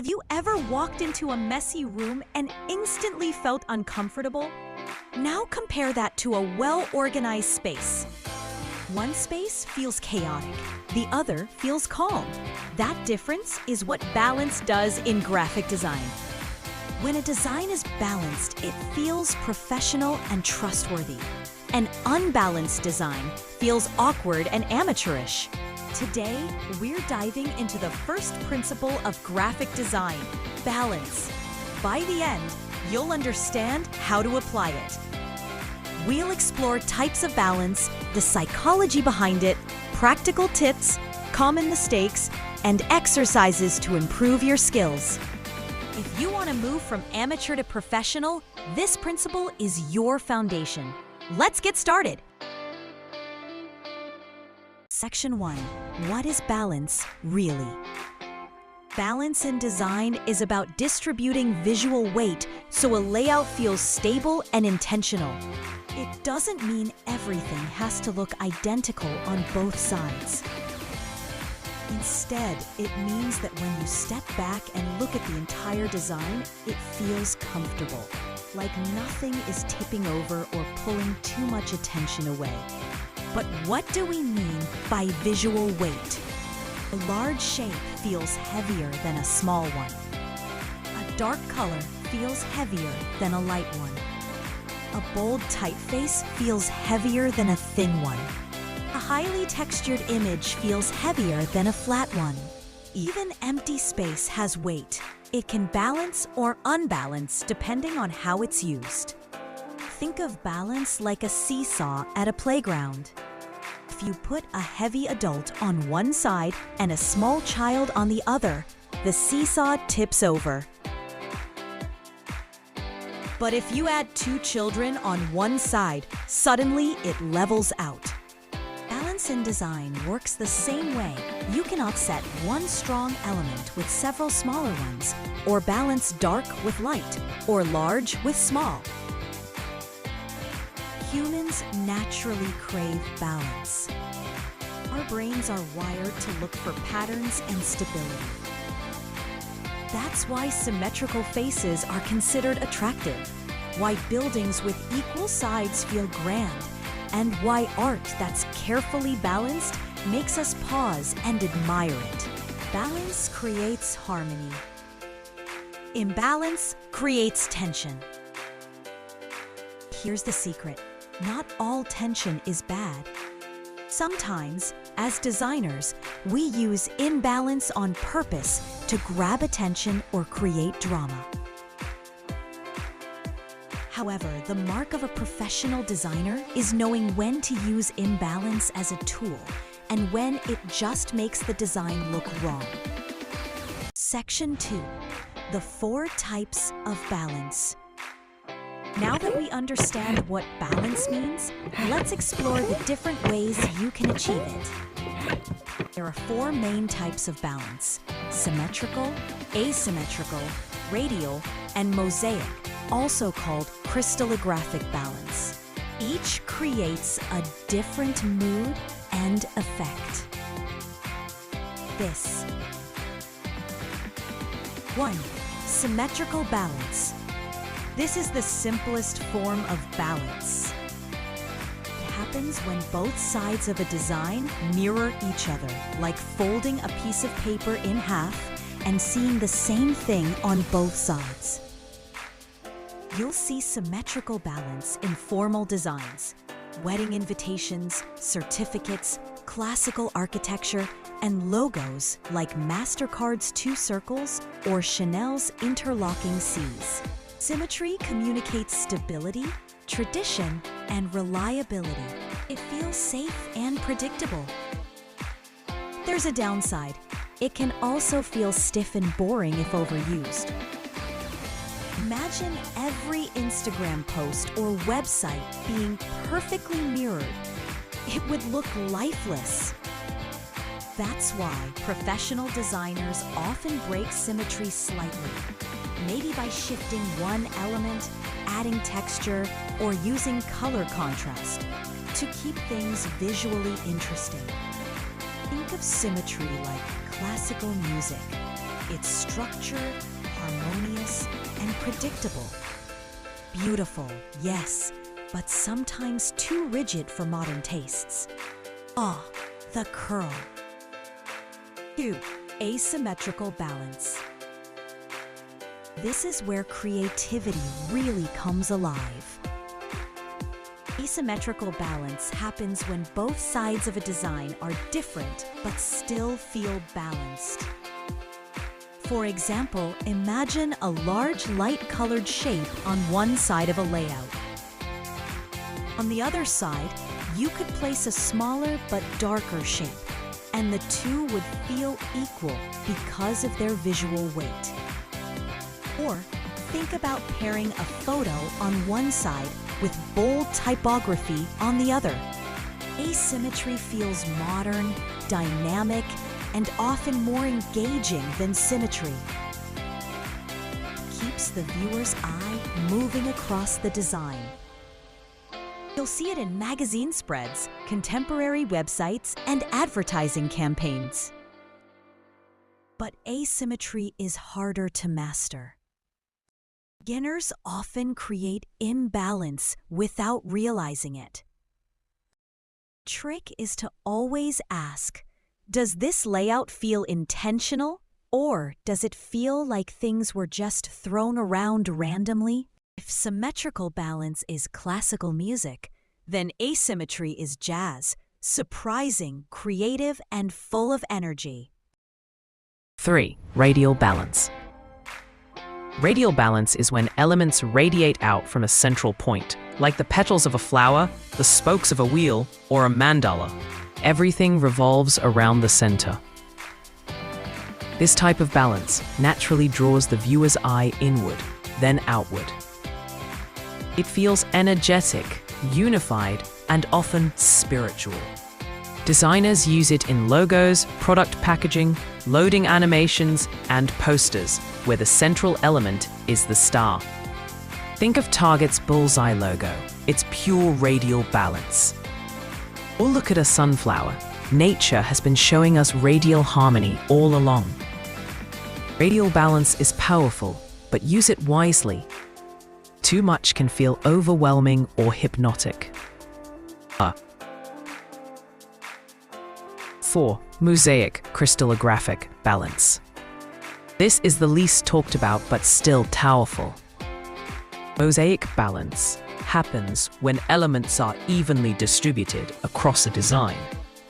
Have you ever walked into a messy room and instantly felt uncomfortable? Now compare that to a well-organized space. One space feels chaotic, the other feels calm. That difference is what balance does in graphic design. When a design is balanced, it feels professional and trustworthy. An unbalanced design feels awkward and amateurish. Today, we're diving into the first principle of graphic design, balance. By the end, you'll understand how to apply it. We'll explore types of balance, the psychology behind it, practical tips, common mistakes, and exercises to improve your skills. If you want to move from amateur to professional, this principle is your foundation. Let's get started. Section 1. What is balance really? Balance in design is about distributing visual weight so a layout feels stable and intentional. It doesn't mean everything has to look identical on both sides. Instead, it means that when you step back and look at the entire design, it feels comfortable, like nothing is tipping over or pulling too much attention away. But what do we mean by visual weight? A large shape feels heavier than a small one. A dark color feels heavier than a light one. A bold typeface feels heavier than a thin one. A highly textured image feels heavier than a flat one. Even empty space has weight. It can balance or unbalance depending on how it's used. Think of balance like a seesaw at a playground. If you put a heavy adult on one side and a small child on the other, the seesaw tips over. But if you add two children on one side, suddenly it levels out. Balance in design works the same way. You can offset one strong element with several smaller ones, or balance dark with light, or large with small. Humans naturally crave balance. Our brains are wired to look for patterns and stability. That's why symmetrical faces are considered attractive, why buildings with equal sides feel grand, and why art that's carefully balanced makes us pause and admire it. Balance creates harmony. Imbalance creates tension. Here's the secret. Not all tension is bad. Sometimes, as designers, we use imbalance on purpose to grab attention or create drama. However, the mark of a professional designer is knowing when to use imbalance as a tool and when it just makes the design look wrong. Section 2. The 4 types of balance. Now that we understand what balance means, let's explore the different ways you can achieve it. There are 4 main types of balance: symmetrical, asymmetrical, radial, and mosaic, also called crystallographic balance. Each creates a different mood and effect. This. 1. Symmetrical balance. This is the simplest form of balance. It happens when both sides of a design mirror each other, like folding a piece of paper in half and seeing the same thing on both sides. You'll see symmetrical balance in formal designs, wedding invitations, certificates, classical architecture, and logos like MasterCard's 2 circles or Chanel's interlocking C's. Symmetry communicates stability, tradition, and reliability. It feels safe and predictable. There's a downside. It can also feel stiff and boring if overused. Imagine every Instagram post or website being perfectly mirrored. It would look lifeless. That's why professional designers often break symmetry slightly, maybe by shifting one element, adding texture, or using color contrast to keep things visually interesting. Think of symmetry like classical music. It's structured, harmonious, and predictable. Beautiful, yes, but sometimes too rigid for modern tastes. Ah, the curl. 2. Asymmetrical balance. This is where creativity really comes alive. Asymmetrical balance happens when both sides of a design are different but still feel balanced. For example, imagine a large light-colored shape on one side of a layout. On the other side, you could place a smaller but darker shape, and the two would feel equal because of their visual weight. Or think about pairing a photo on one side with bold typography on the other. Asymmetry feels modern, dynamic, and often more engaging than symmetry. It keeps the viewer's eye moving across the design. You'll see it in magazine spreads, contemporary websites, and advertising campaigns. But asymmetry is harder to master. Beginners often create imbalance without realizing it. The trick is to always ask, does this layout feel intentional, or does it feel like things were just thrown around randomly? If symmetrical balance is classical music, then asymmetry is jazz, surprising, creative, and full of energy. 3. Radial balance. Radial balance is when elements radiate out from a central point, like the petals of a flower, the spokes of a wheel, or a mandala. Everything revolves around the center. This type of balance naturally draws the viewer's eye inward, then outward. It feels energetic, unified, and often spiritual. Designers use it in logos, product packaging, loading animations, and posters, where the central element is the star. Think of Target's bullseye logo. It's pure radial balance. Or look at a sunflower. Nature has been showing us radial harmony all along. Radial balance is powerful, but use it wisely. Too much can feel overwhelming or hypnotic. 4. Mosaic crystallographic balance. This is the least talked about but still powerful. Mosaic balance happens when elements are evenly distributed across a design,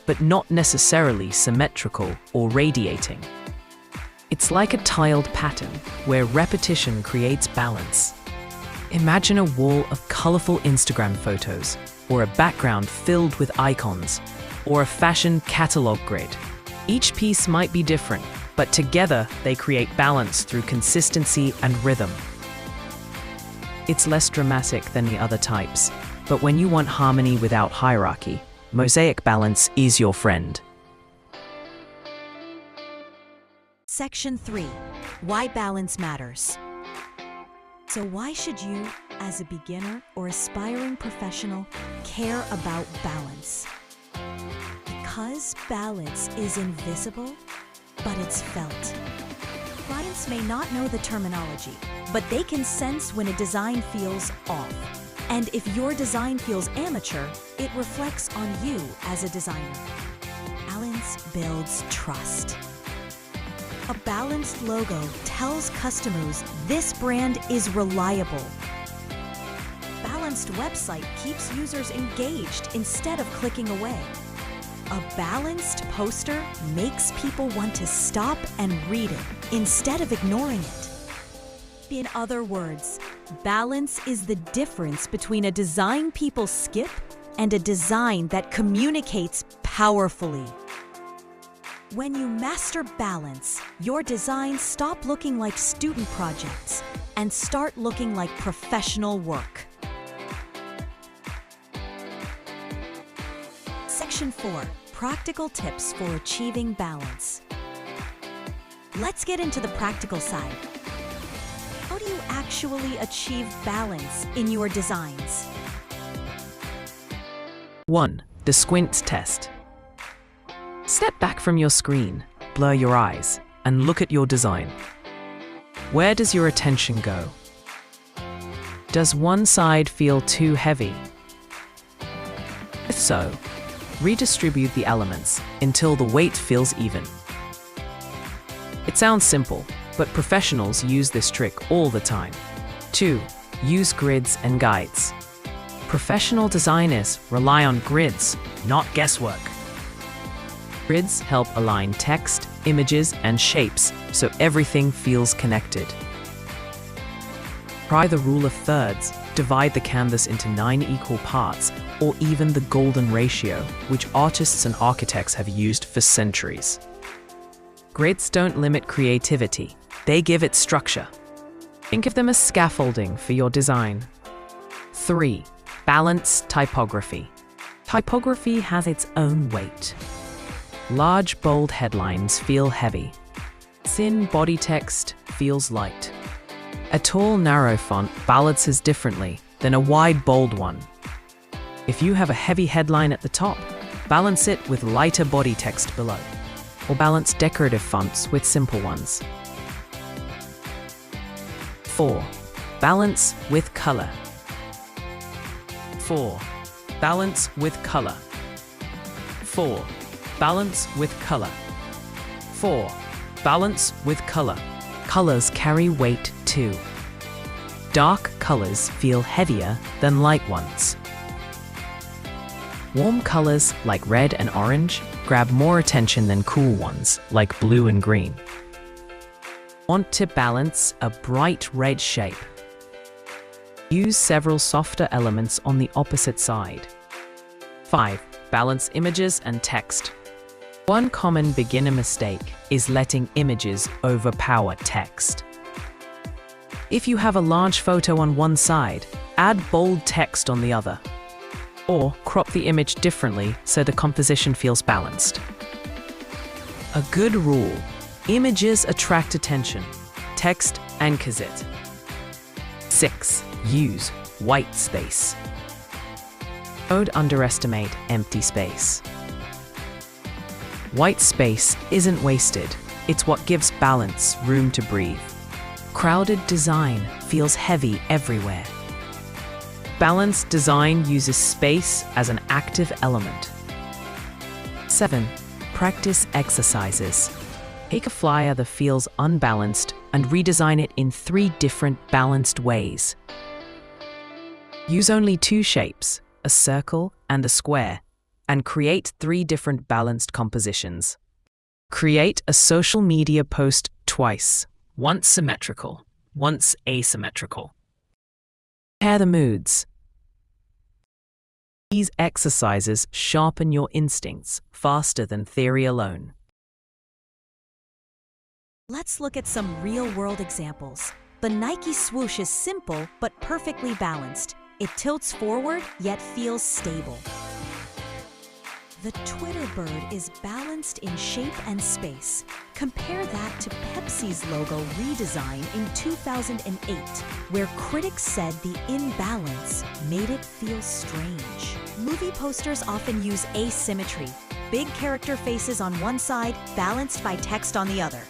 but not necessarily symmetrical or radiating. It's like a tiled pattern where repetition creates balance. Imagine a wall of colorful Instagram photos, or a background filled with icons, or a fashion catalog grid. Each piece might be different, but together they create balance through consistency and rhythm. It's less dramatic than the other types, but when you want harmony without hierarchy, mosaic balance is your friend. Section 3. Why balance matters. So why should you, as a beginner or aspiring professional, care about balance? Because balance is invisible, but it's felt. Clients may not know the terminology, but they can sense when a design feels off. And if your design feels amateur, it reflects on you as a designer. Balance builds trust. A balanced logo tells customers this brand is reliable. Balanced website keeps users engaged instead of clicking away. A balanced poster makes people want to stop and read it instead of ignoring it. In other words, balance is the difference between a design people skip and a design that communicates powerfully. When you master balance, your designs stop looking like student projects and start looking like professional work. Section 4. Practical tips for achieving balance. Let's get into the practical side. How do you actually achieve balance in your designs? 1. The squint test. Step back from your screen, blur your eyes, and look at your design. Where does your attention go? Does one side feel too heavy? If so, redistribute the elements until the weight feels even. It sounds simple, but professionals use this trick all the time. 2. Use grids and guides. Professional designers rely on grids, not guesswork. Grids help align text, images, and shapes so everything feels connected. Try the rule of thirds, divide the canvas into 9 equal parts, or even the golden ratio, which artists and architects have used for centuries. Grids don't limit creativity, they give it structure. Think of them as scaffolding for your design. 3. Balance typography. Typography has its own weight. Large, bold headlines feel heavy. Thin body text feels light. A tall, narrow font balances differently than a wide, bold one. If you have a heavy headline at the top, balance it with lighter body text below, or balance decorative fonts with simple ones. 4. Balance with color. 4. Balance with color. 4. Balance with color. 4. Balance with color. Colors carry weight too. Dark colors feel heavier than light ones. Warm colors like red and orange grab more attention than cool ones like blue and green. Want to balance a bright red shape? Use several softer elements on the opposite side. 5. Balance images and text. One common beginner mistake is letting images overpower text. If you have a large photo on one side, add bold text on the other. Or crop the image differently so the composition feels balanced. A good rule: images attract attention, text anchors it. 6. Use white space. Don't underestimate empty space. White space isn't wasted, it's what gives balance room to breathe. Crowded design feels heavy everywhere. Balanced design uses space as an active element. 7. Practice exercises. Take a flyer that feels unbalanced and redesign it in 3 different balanced ways. Use only 2 shapes, a circle and a square, and create 3 different balanced compositions. Create a social media post twice, once symmetrical, once asymmetrical. Pair the moods. These exercises sharpen your instincts faster than theory alone. Let's look at some real-world examples. The Nike swoosh is simple but perfectly balanced. It tilts forward yet feels stable. The Twitter bird is balanced in shape and space. Compare that to Pepsi's logo redesign in 2008, where critics said the imbalance made it feel strange. Movie posters often use asymmetry, big character faces on one side, balanced by text on the other.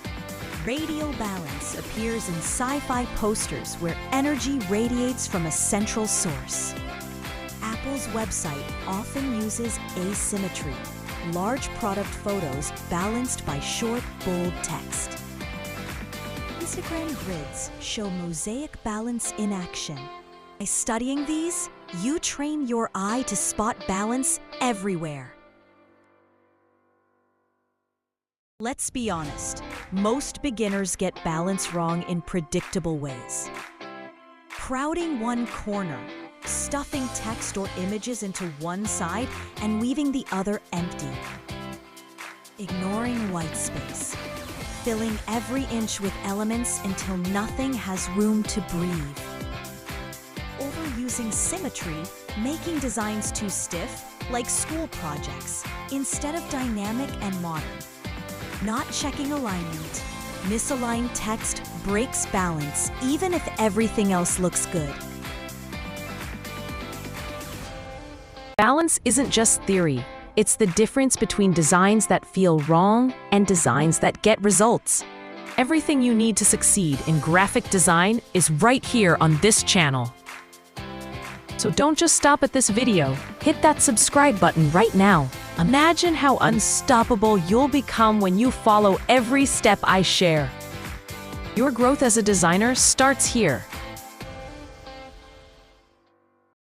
Radial balance appears in sci-fi posters where energy radiates from a central source. Apple's website often uses asymmetry, large product photos balanced by short, bold text. Instagram grids show mosaic balance in action. By studying these, you train your eye to spot balance everywhere. Let's be honest, most beginners get balance wrong in predictable ways. Crowding one corner, stuffing text or images into one side and leaving the other empty. Ignoring white space, filling every inch with elements until nothing has room to breathe. Overusing symmetry, making designs too stiff, like school projects, instead of dynamic and modern. Not checking alignment. Misaligned text breaks balance, even if everything else looks good. Balance isn't just theory. It's the difference between designs that feel wrong and designs that get results. Everything you need to succeed in graphic design is right here on this channel. So don't just stop at this video. Hit that subscribe button right now. Imagine how unstoppable you'll become when you follow every step I share. Your growth as a designer starts here.